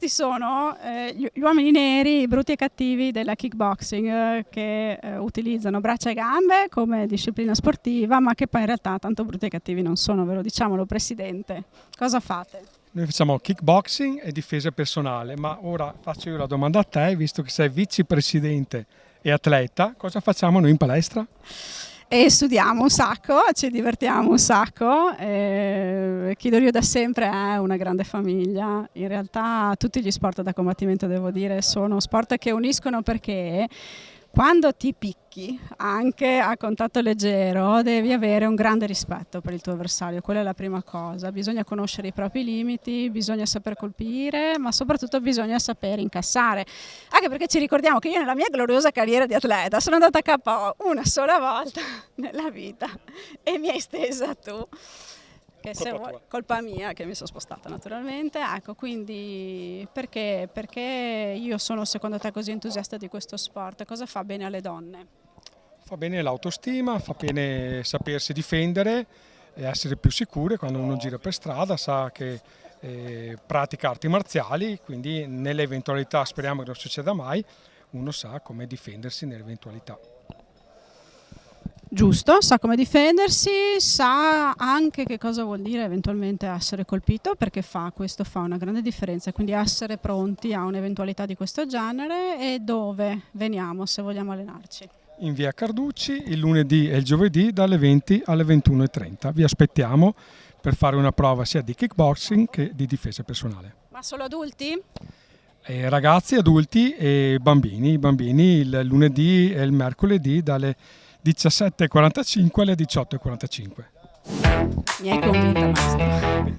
questi sono gli uomini neri, i brutti e cattivi della kickboxing, che utilizzano braccia e gambe come disciplina sportiva, ma che poi in realtà tanto brutti e cattivi non sono, ve lo diciamolo Presidente. Cosa fate? Noi facciamo kickboxing e difesa personale, ma ora faccio io la domanda a te, visto che sei vicepresidente e atleta, cosa facciamo noi in palestra? E studiamo un sacco, ci divertiamo un sacco. Kido Ryu da sempre è una grande famiglia. In realtà tutti gli sport da combattimento, devo dire, sono sport che uniscono, perché quando ti picchi anche a contatto leggero devi avere un grande rispetto per il tuo avversario, quella è la prima cosa. Bisogna conoscere i propri limiti, bisogna saper colpire, ma soprattutto bisogna saper incassare. Anche perché ci ricordiamo che io nella mia gloriosa carriera di atleta sono andata a KO una sola volta nella vita e mi hai stesa tu. Che se vuoi, colpa mia che mi sono spostata naturalmente, ecco, quindi perché io sono secondo te così entusiasta di questo sport? Cosa fa bene alle donne? Fa bene l'autostima, fa bene sapersi difendere e essere più sicure quando uno gira per strada, sa che pratica arti marziali, quindi nell'eventualità, speriamo che non succeda mai, uno sa come difendersi nell'eventualità. Giusto, sa come difendersi, sa anche che cosa vuol dire eventualmente essere colpito, perché questo fa una grande differenza, quindi essere pronti a un'eventualità di questo genere. E dove veniamo se vogliamo allenarci? In via Carducci il lunedì e il giovedì dalle 20 alle 21:30. Vi aspettiamo per fare una prova sia di kickboxing che di difesa personale. Ma solo adulti? Ragazzi, adulti e bambini. I bambini il lunedì e il mercoledì dalle 17:45 alle 18:45. Mi hai convinta, maestro.